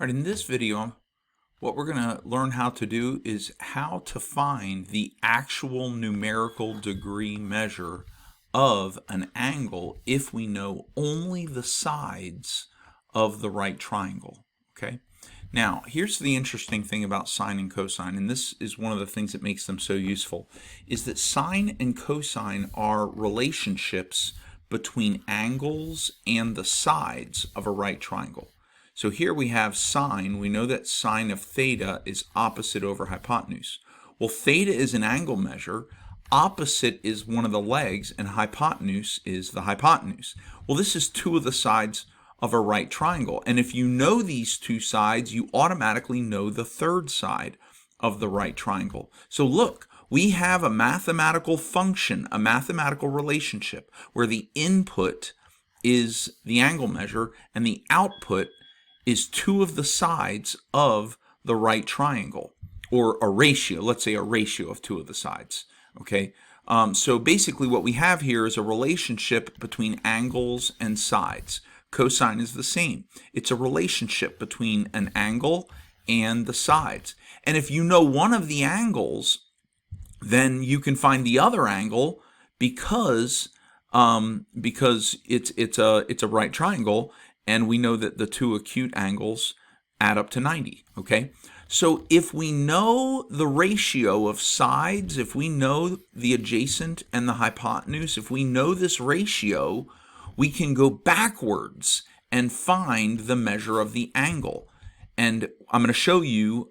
All right, in this video, what we're going to learn how to do is how to find the actual numerical degree measure of an angle if we know only the sides of the right triangle. Okay. Now, here's the interesting thing about sine and cosine, and this is one of the things that makes them so useful, is that sine and cosine are relationships between angles and the sides of a right triangle. So here we have sine. We know that sine of theta is opposite over hypotenuse. Well, theta is an angle measure. Opposite is one of the legs, and hypotenuse is the hypotenuse. Well, this is two of the sides of a right triangle. And if you know these two sides, you automatically know the third side of the right triangle. So look, we have a mathematical function, a mathematical relationship, where the input is the angle measure and the output is two of the sides of the right triangle, or a ratio, let's say a ratio of two of the sides. Okay, so basically what we have here is a relationship between angles and sides. Cosine is the same. It's a relationship between an angle and the sides. And if you know one of the angles, then you can find the other angle because it's a right triangle, and we know that the two acute angles add up to 90. Okay, so if we know the ratio of sides, if we know the adjacent and the hypotenuse, if we know this ratio, we can go backwards and find the measure of the angle. And I'm going to show you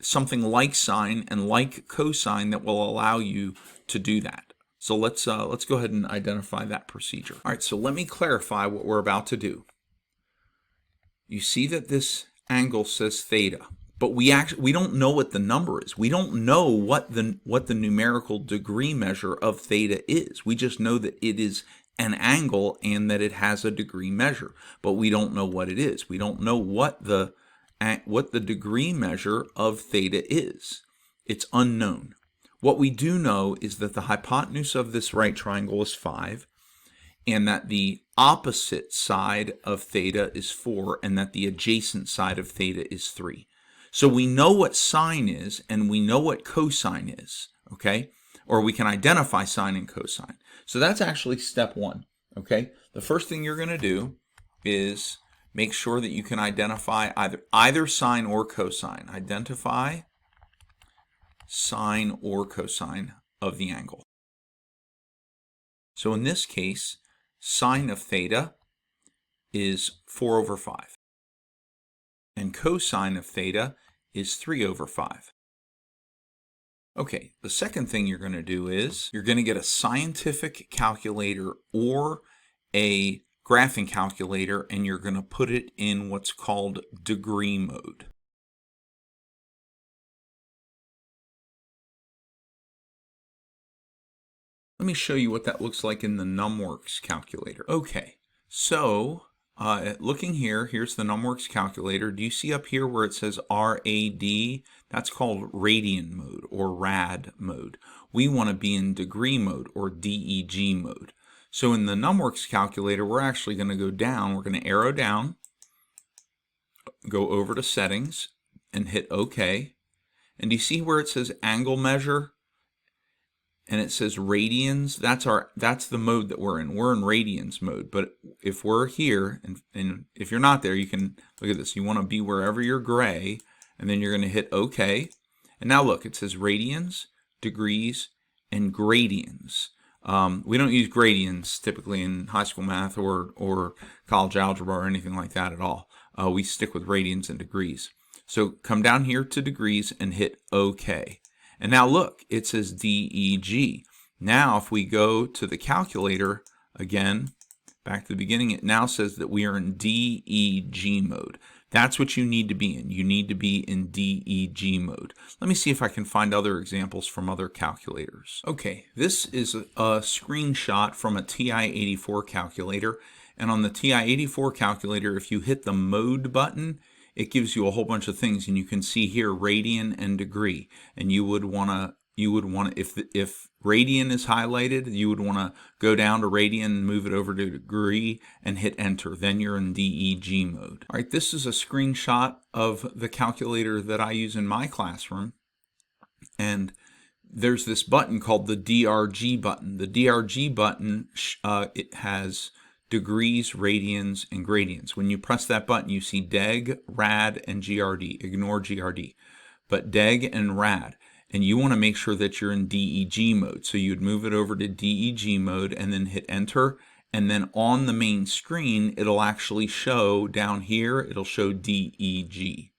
something like sine and like cosine that will allow you to do that. So let's go ahead and identify that procedure. All right, so let me clarify what we're about to do. You see that this angle says theta, but we don't know what the number is. We don't know what the numerical degree measure of theta is. We just know that it is an angle and that it has a degree measure, but we don't know what it is. We don't know what the degree measure of theta is. It's unknown. What we do know is that the hypotenuse of this right triangle is 5, and that the opposite side of theta is 4, and that the adjacent side of theta is 3. So we know what sine is, and we know what cosine is, okay? Or we can identify sine and cosine. So that's actually step one, okay? The first thing you're going to do is make sure that you can identify either sine or cosine. Identify sine or cosine of the angle. So in this case, sine of theta is 4 over 5. And cosine of theta is 3 over 5. Okay, the second thing you're going to do is you're going to get a scientific calculator or a graphing calculator, and you're going to put it in what's called degree mode. Let me show you what that looks like in the NumWorks calculator. Okay, so looking here, here's the NumWorks calculator. Do you see up here where it says RAD? That's called radian mode or rad mode. We want to be in degree mode or DEG mode. So in the NumWorks calculator, we're actually going to go down. We're going to arrow down, go over to settings, and hit OK. And do you see where it says angle measure? And it says radians. That's the mode that we're in. We're in radians mode. But if we're here, and if you're not there, you can look at this. You want to be wherever you're gray, and then you're going to hit OK. And now look, it says radians, degrees, and gradians. We don't use gradients typically in high school math or college algebra or anything like that at all. We stick with radians and degrees. So come down here to degrees and hit OK. And now look, it says DEG. Now if we go to the calculator again, back to the beginning, it now says that we are in DEG mode. That's what you need to be in. You need to be in DEG mode. Let me see if I can find other examples from other calculators. Okay, this is a screenshot from a TI-84 calculator. And on the TI-84 calculator, if you hit the mode button, it gives you a whole bunch of things, and you can see here radian and degree. And you would want to if radian is highlighted, you would want to go down to radian, move it over to degree, and hit enter. Then you're in DEG mode. All right, this is a screenshot of the calculator that I use in my classroom. And there's this button called the DRG button. The DRG button, it has degrees, radians, and gradients. When you press that button, you see deg, rad, and GRD. Ignore GRD. But deg and rad. And you want to make sure that you're in DEG mode. So you'd move it over to DEG mode and then hit enter. And then on the main screen, it'll actually show down here, it'll show DEG.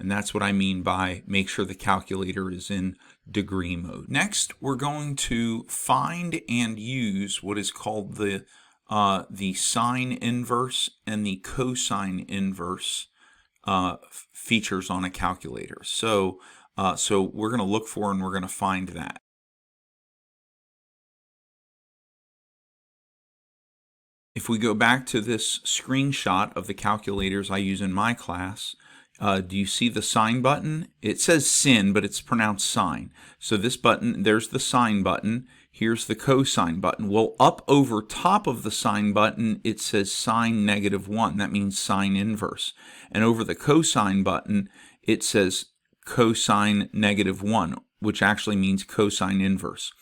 And that's what I mean by make sure the calculator is in degree mode. Next, we're going to find and use what is called the sine inverse and the cosine inverse features on a calculator. So we're going to look for and we're going to find that. If we go back to this screenshot of the calculators I use in my class, do you see the sine button? It says sin, but it's pronounced sine. So this button, there's the sine button. Here's the cosine button. Well, up over top of the sine button, it says sine -1. That means sine inverse. And over the cosine button, it says cosine -1, which actually means cosine inverse.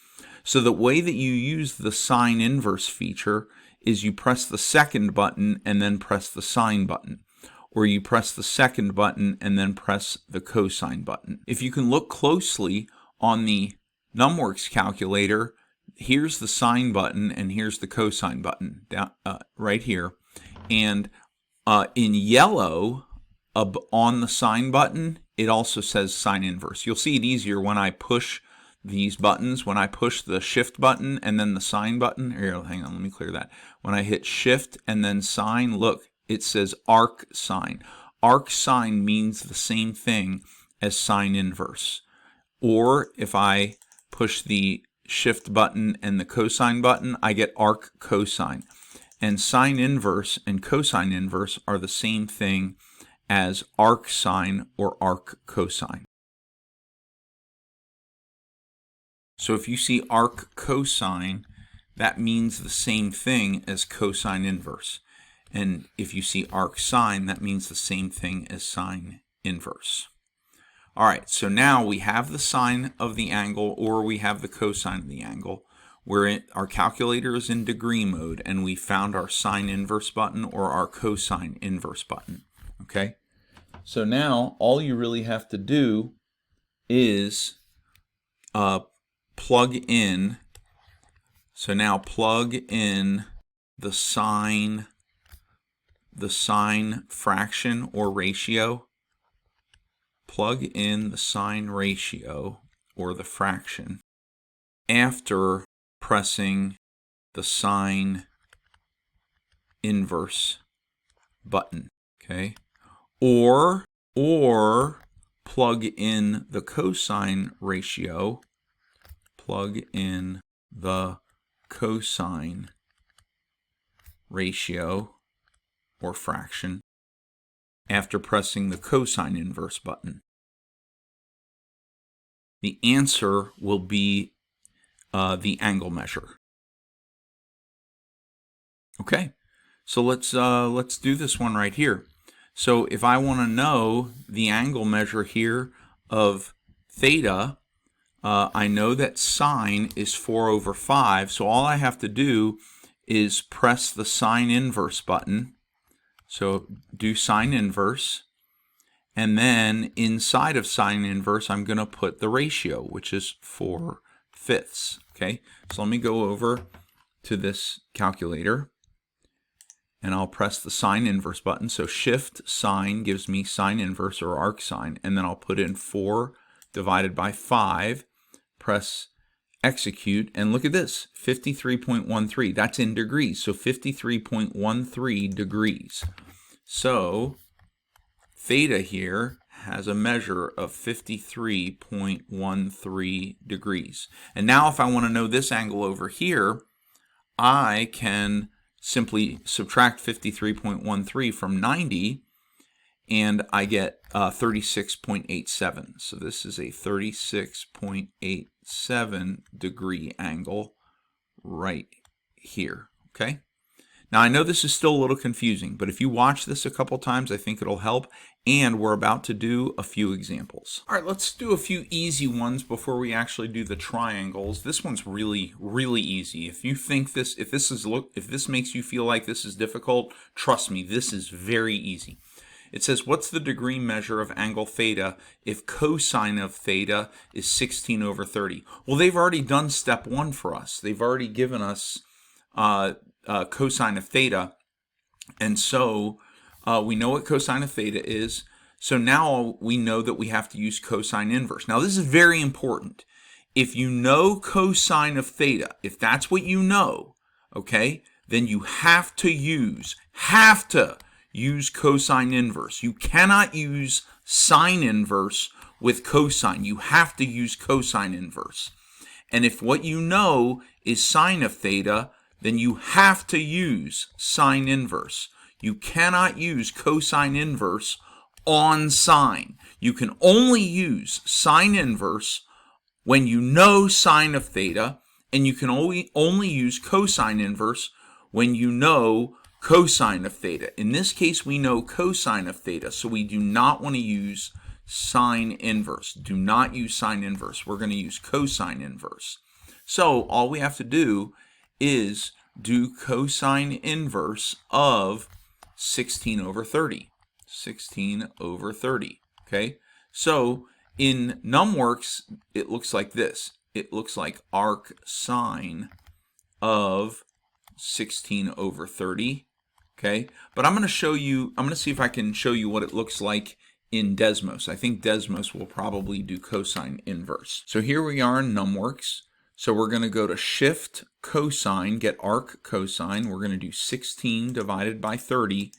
So the way that you use the sine inverse feature is you press the second button and then press the sine button. Or you press the second button and then press the cosine button. If you can look closely on the NumWorks calculator, here's the sine button and here's the cosine button down, right here. And in yellow on the sine button, it also says sine inverse. You'll see it easier when I push these buttons. When I push the shift button and then the sine button, here, hang on, let me clear that. When I hit shift and then sine, look, it says arc sine. Arc sine means the same thing as sine inverse. Or if I push the shift button and the cosine button, I get arc cosine. And sine inverse and cosine inverse are the same thing as arc sine or arc cosine. So if you see arc cosine, that means the same thing as cosine inverse. And if you see arc sine, that means the same thing as sine inverse. All right, so now we have the sine of the angle or we have the cosine of the angle. Our calculator is in degree mode and we found our sine inverse button or our cosine inverse button. Okay, so now all you really have to do is plug in. So now plug in the sine fraction or ratio. Plug in the sine ratio or the fraction after pressing the sine inverse button, okay? Or plug in the cosine ratio, plug in the cosine ratio or fraction after pressing the cosine inverse button. The answer will be the angle measure. Okay, so let's do this one right here. So if I want to know the angle measure here of theta, I know that sine is 4/5, so all I have to do is press the sine inverse button. So do sine inverse, and then inside of sine inverse, I'm going to put the ratio, which is 4/5. Okay, so let me go over to this calculator, and I'll press the sine inverse button. So shift sine gives me sine inverse or arc sine, and then I'll put in 4 divided by 5, press execute, and look at this, 53.13. That's in degrees, so 53.13 degrees. So theta here has a measure of 53.13 degrees. And now if I want to know this angle over here, I can simply subtract 53.13 from 90, and I get 36.87. So this is a 36.87 degree angle right here, okay? Now, I know this is still a little confusing, but if you watch this a couple times, I think it'll help, and we're about to do a few examples. All right, let's do a few easy ones before we actually do the triangles. This one's really, really easy. If you think if this makes you feel like this is difficult, trust me, this is very easy. It says, what's the degree measure of angle theta if cosine of theta is 16 over 30? Well, they've already done step 1 for us. They've already given us cosine of theta, and so we know what cosine of theta is. So now we know that we have to use cosine inverse. Now this is very important. If you know cosine of theta, if that's what you know, okay, then you have to use cosine inverse. You cannot use sine inverse with cosine. You have to use cosine inverse. And if what you know is sine of theta, then you have to use sine inverse. You cannot use cosine inverse on sine. You can only use sine inverse when you know sine of theta, and you can only use cosine inverse when you know cosine of theta. In this case, we know cosine of theta, so we do not want to use sine inverse. Do not use sine inverse. We're going to use cosine inverse. So all we have to do is do cosine inverse of 16 over 30. 16 over 30. Okay? So in NumWorks, it looks like this. It looks like arc sine of 16 over 30. Okay? But I'm going to show you, I'm going to see if I can show you what it looks like in Desmos. I think Desmos will probably do cosine inverse. So here we are in NumWorks. So we're going to go to Shift Cosine, get arc cosine. We're going to do 16 divided by 30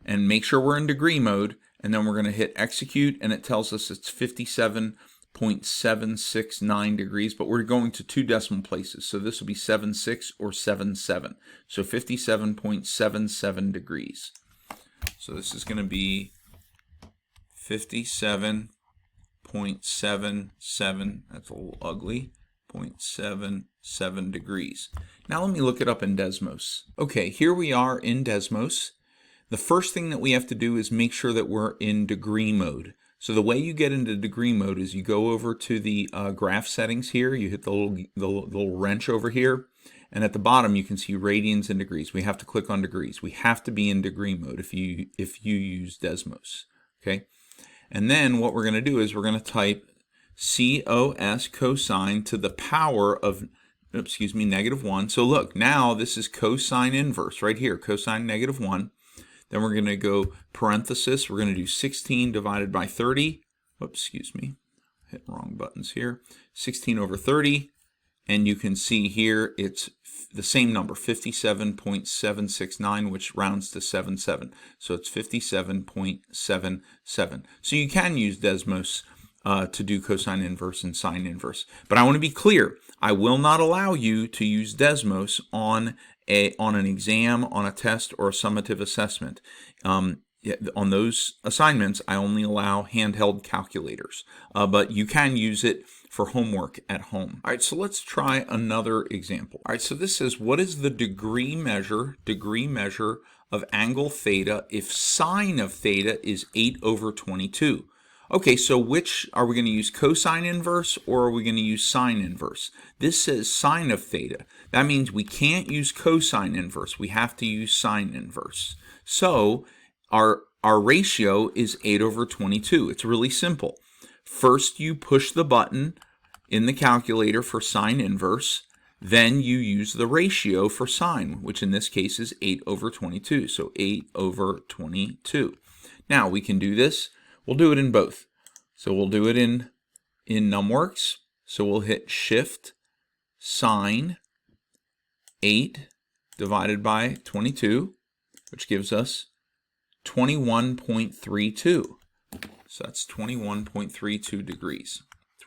and make sure we're in degree mode. And then we're going to hit execute, and it tells us it's 57.769 degrees, but we're going to 2 decimal places. So this will be 76 or 77. So 57.77 degrees. So this is going to be 57.77. That's a little ugly. 0.77 degrees. Now let me look it up in Desmos. Okay, here we are in Desmos. The first thing that we have to do is make sure that we're in degree mode. So the way you get into degree mode is you go over to the graph settings here. You hit the little wrench over here, and at the bottom you can see radians and degrees. We have to click on degrees. We have to be in degree mode if you use Desmos. Okay, and then what we're going to do is we're going to type cos cosine to the power of, -1. So look, now this is cosine inverse right here, cosine -1. Then we're going to go parenthesis. We're going to do 16 divided by 30. Whoops, hit wrong buttons here. 16 over 30. And you can see here it's the same number, 57.769, which rounds to 77. So it's 57.77. So you can use Desmos to do cosine inverse and sine inverse. But I want to be clear, I will not allow you to use Desmos on an exam, on a test, or a summative assessment. On those assignments, I only allow handheld calculators, but you can use it for homework at home. All right, so let's try another example. All right, so this says, what is the degree measure of angle theta if sine of theta is 8 over 22? Okay, so which are we going to use, cosine inverse or are we going to use sine inverse? This says sine of theta. That means we can't use cosine inverse. We have to use sine inverse. So our ratio is 8 over 22. It's really simple. First, you push the button in the calculator for sine inverse. Then you use the ratio for sine, which in this case is 8 over 22. So 8 over 22. Now we can do this. We'll do it in both. So we'll do it in NumWorks. So we'll hit Shift Sine 8 divided by 22, which gives us 21.32. So that's 21.32 degrees.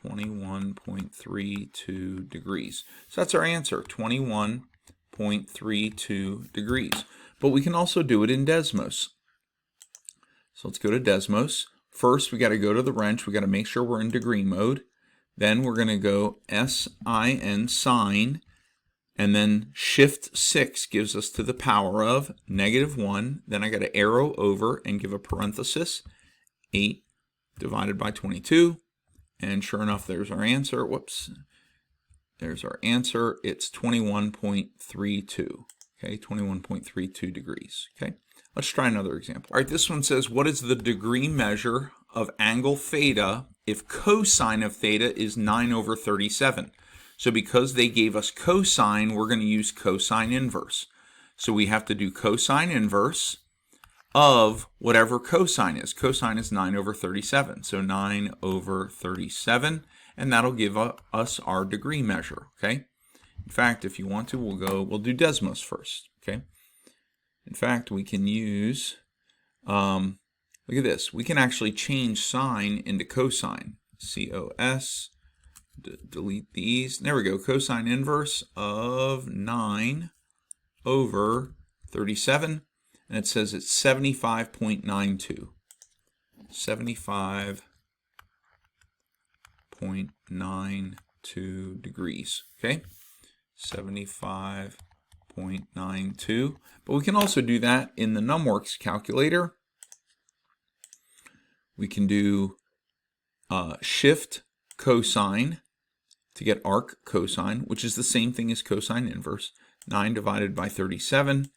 21.32 degrees. So that's our answer, 21.32 degrees. But we can also do it in Desmos. So let's go to Desmos. First, we got to go to the wrench. We got to make sure we're in degree mode. Then we're going to go SIN, sine, and then Shift 6 gives us to the power of -1. Then I got to arrow over and give a parenthesis, 8 divided by 22. And sure enough, there's our answer. Whoops. There's our answer. It's 21.32. Okay, 21.32 degrees. Okay, let's try another example. All right, this one says, what is the degree measure of angle theta if cosine of theta is 9/37? So because they gave us cosine, we're going to use cosine inverse. So we have to do cosine inverse of whatever cosine is. Cosine is 9/37. So 9/37, and that'll give us our degree measure. Okay. In fact, if you want to, we'll do Desmos first. Okay. In fact, we can use, look at this. We can actually change sine into cosine. COS, delete these. There we go. Cosine inverse of 9/37. And it says it's 75.92. 75.92 degrees. Okay? 75.92. But we can also do that in the NumWorks calculator. We can do shift cosine to get arc cosine, which is the same thing as cosine inverse. 9 divided by 37.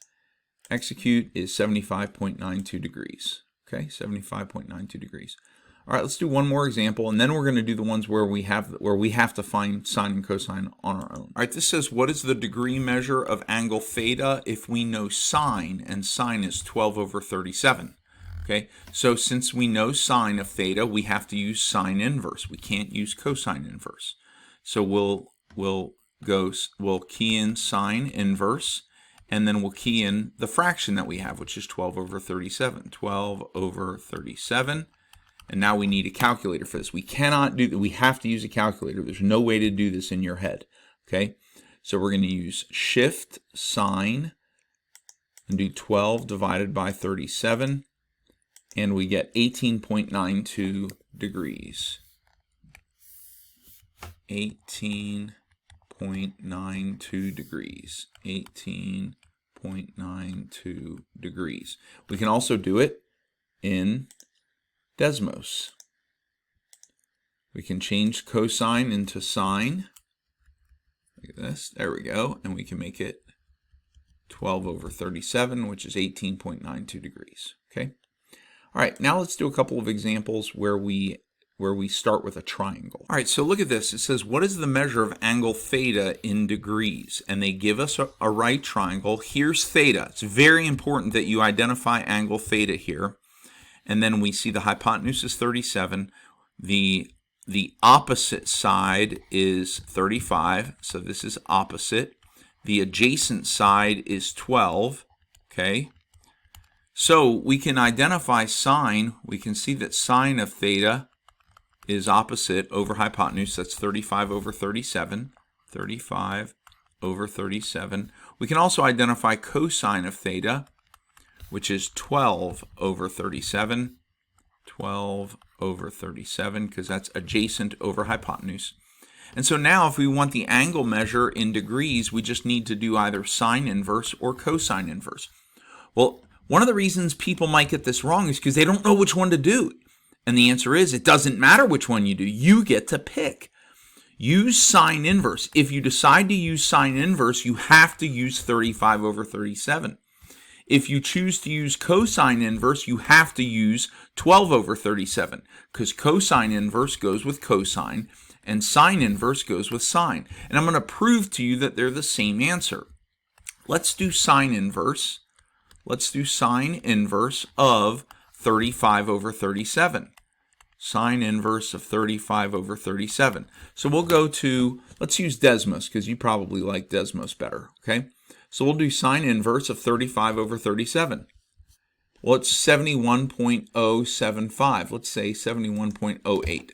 Execute is 75.92 degrees. Okay, 75.92 degrees. All right, let's do one more example, and then we're going to do the ones where we have to find sine and cosine on our own. All right, this says, what is the degree measure of angle theta if we know sine, and sine is 12/37? Okay, so since we know sine of theta, we have to use sine inverse. We can't use cosine inverse. So we'll key in sine inverse, and then we'll key in the fraction that we have, which is 12/37. 12/37. And now we need a calculator for this. We cannot do that. We have to use a calculator. There's no way to do this in your head. Okay? So we're going to use shift sine and do 12 divided by 37. And we get 18.92 degrees. 18.92 degrees. 18.92 degrees. We can also do it in Desmos. We can change cosine into sine. Look at this. There we go. And we can make it 12/37, which is 18.92 degrees. Okay. All right. Now let's do a couple of examples where we start with a triangle. All right. So look at this. It says, what is the measure of angle theta in degrees? And they give us a right triangle. Here's theta. It's very important that you identify angle theta here. And then we see the hypotenuse is 37. The opposite side is 35. So this is opposite. The adjacent side is 12. Okay. So we can identify sine. We can see that sine of theta is opposite over hypotenuse. That's 35/37. 35/37. We can also identify cosine of theta, which is 12/37. 12/37, because that's adjacent over hypotenuse. And so now if we want the angle measure in degrees, we just need to do either sine inverse or cosine inverse. Well, one of the reasons people might get this wrong is because they don't know which one to do. And the answer is, it doesn't matter which one you do. You get to pick. Use sine inverse. If you decide to use sine inverse, you have to use 35/37. If you choose to use cosine inverse, you have to use 12/37, because cosine inverse goes with cosine and sine inverse goes with sine. And I'm going to prove to you that they're the same answer. Let's do sine inverse. Let's do sine inverse of 35/37. Sine inverse of 35/37. So we'll go to, let's use Desmos, because you probably like Desmos better. Okay. So we'll do sine inverse of 35/37. Well, it's 71.075. Let's say 71.08.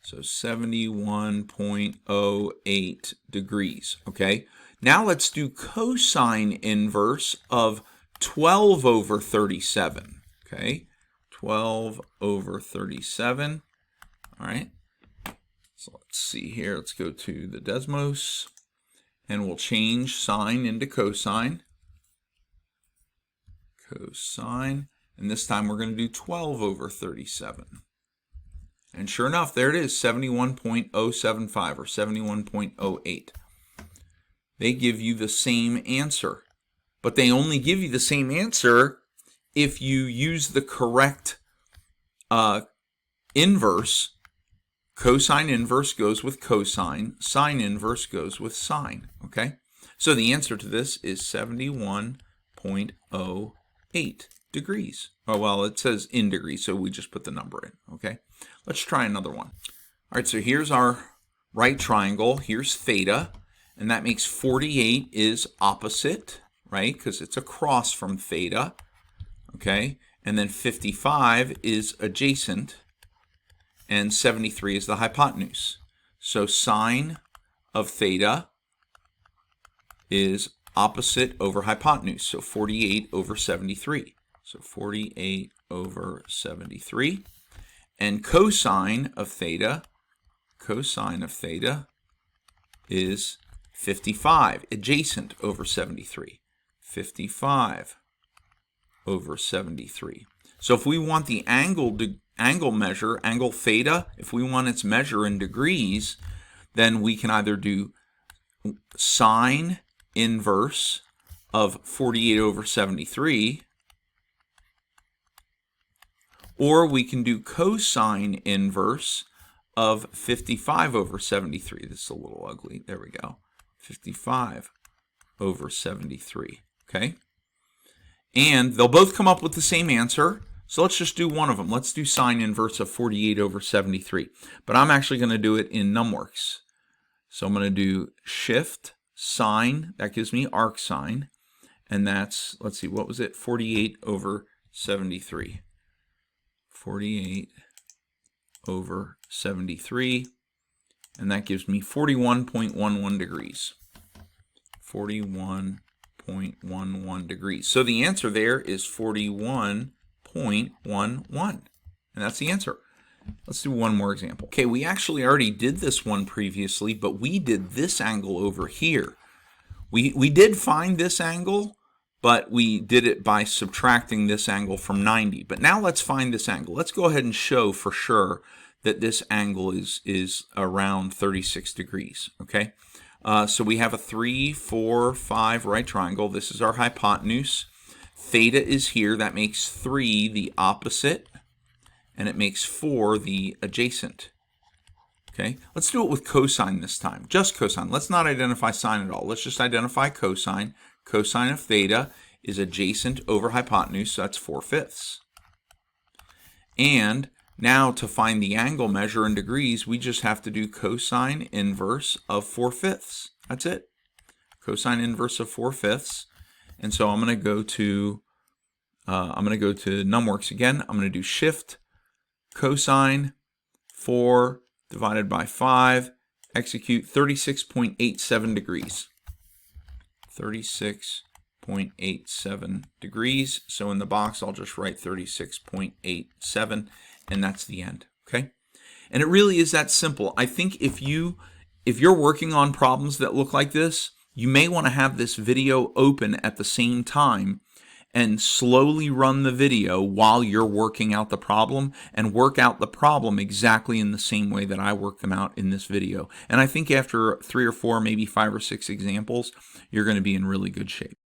So 71.08 degrees. Okay. Now let's do cosine inverse of 12/37. Okay. 12 over 37. All right. So let's see here. Let's go to the Desmos, and we'll change sine into cosine. Cosine. And this time we're going to do 12 over 37. And sure enough, there it is, 71.075 or 71.08. They give you the same answer. But they only give you the same answer if you use the correct inverse. Cosine inverse goes with cosine. Sine inverse goes with sine. Okay? So the answer to this is 71.08 degrees. Oh, well, it says in degrees, so we just put the number in. Okay? Let's try another one. All right, so here's our right triangle. Here's theta, and that makes 48 is opposite, right? Because it's across from theta. Okay? And then 55 is adjacent, and 73 is the hypotenuse. So sine of theta is opposite over hypotenuse, so 48 over 73. So 48 over 73. And cosine of theta is 55, adjacent over 73. 55 over 73. So if we want the angle measure, angle theta, if we want its measure in degrees, then we can either do sine inverse of 48 over 73, or we can do cosine inverse of 55 over 73. This is a little ugly. There we go. 55 over 73. Okay? And they'll both come up with the same answer. So let's just do one of them. Let's do sine inverse of 48 over 73. But I'm actually going to do it in NumWorks. So I'm going to do shift sine. That gives me arc sine. And that's, let's see, what was it? 48 over 73. 48 over 73, and that gives me 41.11 degrees. 41.11 degrees. So the answer there is 41.11, and that's the answer. Let's do one more example. Okay, we actually already did this one previously, but we did this angle over here. We did find this angle, but we did it by subtracting this angle from 90. But now let's find this angle. Let's go ahead and show for sure that this angle is around 36 degrees, okay? So we have a 3, 4, 5 right triangle. This is our hypotenuse. Theta is here. That makes 3 the opposite, and it makes 4 the adjacent. Okay, let's do it with cosine this time. Just cosine. Let's not identify sine at all. Let's just identify cosine. Cosine of theta is adjacent over hypotenuse, so that's 4/5. And now to find the angle measure in degrees, we just have to do cosine inverse of 4/5. That's it. Cosine inverse of 4/5. And so I'm going to go to NumWorks again. I'm going to do shift cosine 4 divided by 5, execute 36.87 degrees. 36.87 degrees. So in the box, I'll just write 36.87, and that's the end. Okay? And it really is that simple. I think if you're working on problems that look like this, you may want to have this video open at the same time and slowly run the video while you're working out the problem, and work out the problem exactly in the same way that I worked them out in this video. And I think after 3 or 4, maybe 5 or 6 examples, you're going to be in really good shape.